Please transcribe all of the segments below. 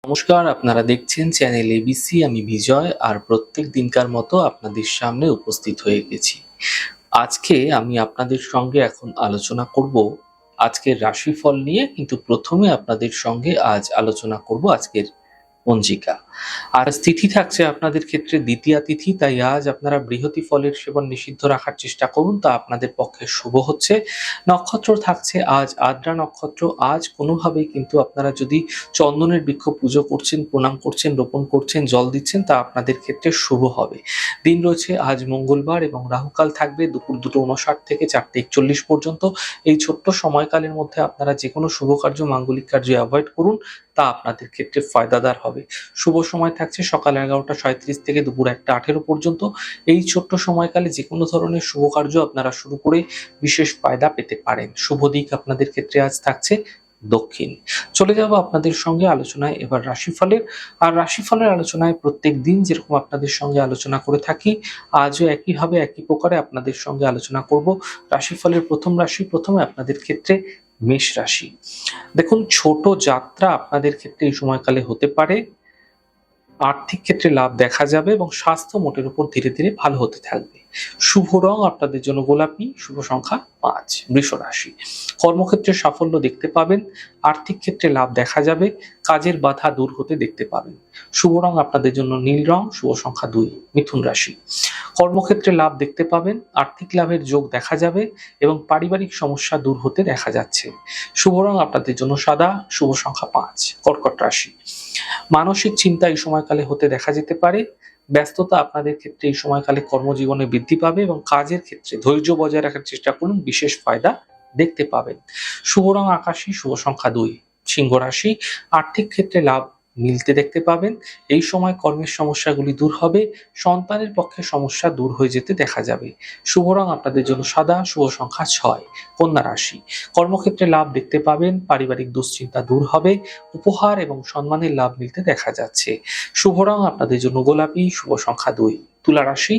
নমস্কার, আপনারা দেখছেন চ্যানেল এবিসি। আমি বিজয়, আর প্রত্যেক দিনকার মতো আপনাদের সামনে উপস্থিত হয়ে গেছি। আজকে আমি আপনাদের সঙ্গে এখন আলোচনা করব আজকের রাশিফল নিয়ে, কিন্তু প্রথমে আপনাদের সঙ্গে আজ আলোচনা করব আজকের পঞ্জিকা। আর তিথি থাকছে আপনাদের ক্ষেত্রে দ্বিতীয়া তিথি, তাই আজ আপনারা বৃহতি ফলের সেবন নিষিদ্ধ রাখার চেষ্টা করুন, তা আপনাদের পক্ষে শুভ হচ্ছে। নক্ষত্র থাকছে আজ আদ্রা নক্ষত্র। আজ কোনোভাবেই কিন্তু আপনারা যদি চন্দনের বৃক্ষ পুজো করছেন, প্রণাম করছেন, রোপণ করছেন, জল দিচ্ছেন, তা আপনাদের ক্ষেত্রে শুভ হবে। দিন রয়েছে আজ মঙ্গলবার এবং রাহুকাল থাকবে দুপুর 2:59 থেকে 4:41 পর্যন্ত। এই ছোট্ট সময়কালের মধ্যে আপনারা যে কোনো শুভ কার্য, মাঙ্গলিক কার্য অ্যাভয়েড করুন, তা আপনাদের ক্ষেত্রে ফায়দাদার হবে। শুভ সময় থাকছে সকাল 11:37 থেকে দুপুর 1:18 পর্যন্ত। এই ছোট্ট সময়কালে যে কোনো ধরনের শুভ কার্য আপনারা শুরু করে বিশেষ ফায়দা পেতে পারেন। শুভ দিক আপনাদের ক্ষেত্রে আজ থাকছে দক্ষিণ। চলে যাব আপনাদের সঙ্গে আলোচনায় এবার রাশিফলের। আর রাশিফলের আলোচনায় প্রত্যেক দিন যেরকম আপনাদের সঙ্গে আলোচনা করে থাকি, আজও একইভাবে একই প্রকারে আপনাদের সঙ্গে আলোচনা করব। রাশিফলের প্রথম রাশি, প্রথমে আপনাদের ক্ষেত্রে মেষ রাশি। দেখুন, ছোট যাত্রা আপনাদের ক্ষেত্রে এই সময়কালে হতে পারে। আর্থিক ক্ষেত্রে লাভ দেখা যাবে এবং স্বাস্থ্য মোটের উপর ধীরে ধীরে ভালো হতে থাকবে। শুভ রং আপনাদের জন্য গোলাপি, শুভ সংখ্যা 5। বৃষ রাশি, কর্মক্ষেত্রে সাফল্য দেখতে পাবেন, আর্থিক ক্ষেত্রে লাভ দেখা যাবে, কাজের বাধা দূর হতে দেখতে পাবেন। শুভ রং আপনাদের জন্য নীল রং, শুভ সংখ্যা 2। মিথুন রাশি, কর্মক্ষেত্রে লাভ দেখতে পাবেন, আর্থিক লাভের যোগ দেখা যাবে এবং পারিবারিক সমস্যা দূর হতে দেখা যাচ্ছে। শুভ রং আপনাদের জন্য সাদা, শুভ সংখ্যা 5। কর্কট রাশি, মানসিক চিন্তা এই সময়কালে হতে দেখা যেতে পারে। ব্যস্ততা আপনাদের ক্ষেত্রে এই সময়কালে কর্মজীবনে বৃদ্ধি পাবে এবং কাজের ক্ষেত্রে ধৈর্য বজায় রাখার চেষ্টা করুন, বিশেষ ফায়দা দেখতে পাবেন। শুভ রং আকাশী, শুভ সংখ্যা 2। সিংহ রাশি, আর্থিক ক্ষেত্রে লাভ মিলতে দেখতে পাবেন। এই সময় কর্মের সমস্যাগুলি দূর হবে, সন্তানের পক্ষে সমস্যা দূর হয়ে যেতে দেখা যাবে। শুভ রং আপনাদের জন্য সাদা, শুভ সংখ্যা 6। কন্যা রাশি, কর্মক্ষেত্রে লাভ দেখতে পাবেন, পারিবারিক দুশ্চিন্তা দূর হবে, উপহার এবং সম্মানের লাভ মিলতে দেখা যাচ্ছে। শুভ রং আপনাদের জন্য গোলাপি, শুভ সংখ্যা 2। তুলা রাশি,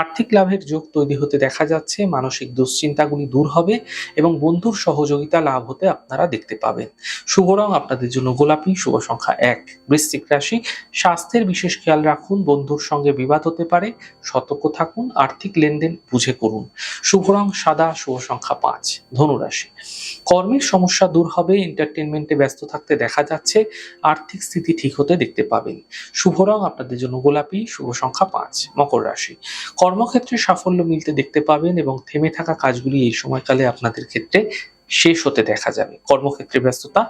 আর্থিক লাভের যোগ তৈরি হতে দেখা যাচ্ছে, মানসিক দুশ্চিন্তাগুলি দূর হবে এবং বন্ধুর সহযোগিতা লাভ হতে আপনারা দেখতে পাবেন। শুভ রং আপনাদের জন্য গোলাপি, শুভ সংখ্যা 1। বৃশ্চিক রাশি, স্বাস্থ্যের বিশেষ খেয়াল রাখুন, বন্ধুর সঙ্গে বিবাদ হতে পারে, সতর্ক থাকুন, আর্থিক লেনদেন বুঝে করুন। শুভ রং সাদা, শুভ সংখ্যা 5। ধনু রাশি, কর্মের সমস্যা দূর হবে, এন্টারটেনমেন্টে ব্যস্ত থাকতে দেখা যাচ্ছে, আর্থিক স্থিতি ঠিক হতে দেখতে পাবেন। শুভ রং আপনাদের জন্য গোলাপি, শুভ সংখ্যা 5। মকর রাশি, কর্মক্ষেত্রে সাফল্য মিলতে দেখতে পাবেন এবং থেমে থাকা কাজগুলি এই সময়কালে আপনাদের ক্ষেত্রে শেষ হতে দেখা যাবে। কর্মক্ষেত্রে ব্যস্ততা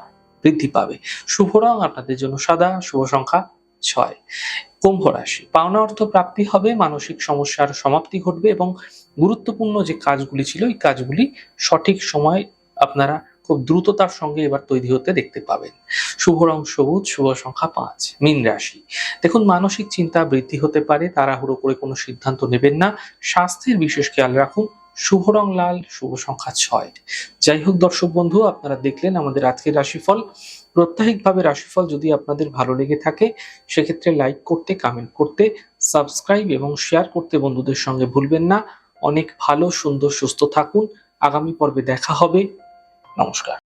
বৃদ্ধি পাবে। শুভ রং আপনাদের জন্য সাদা, শুভ সংখ্যা 6। কুম্ভ রাশি, পাওনা অর্থ প্রাপ্তি হবে, মানসিক সমস্যার সমাপ্তি ঘটবে এবং গুরুত্বপূর্ণ যে কাজগুলি ছিল এই কাজগুলি সঠিক সময় আপনারা খুব দ্রুততার সঙ্গে এবার তৈরি হতে দেখতে পাবেন। শুভ রং সবুজ, শুভ সংখ্যা 5। মীন রাশি, দেখুন, মানসিক চিন্তা বৃদ্ধি হতে পারে, তাড়াহুড়ো করে কোনো সিদ্ধান্ত নেবেন না, স্বাস্থ্যের বিশেষ খেয়াল রাখুন। শুভ রং লাল, শুভ সংখ্যা 6। যাই হোক দর্শক বন্ধু, আপনারা দেখলেন আমাদের আজকের রাশিফল। প্রত্যাহিকভাবে রাশিফল যদি আপনাদের ভালো লেগে থাকে, সেক্ষেত্রে লাইক করতে, কমেন্ট করতে, সাবস্ক্রাইব এবং শেয়ার করতে বন্ধুদের সঙ্গে ভুলবেন না। অনেক ভালো, সুন্দর, সুস্থ থাকুন। আগামী পর্বে দেখা হবে। নমস্কার।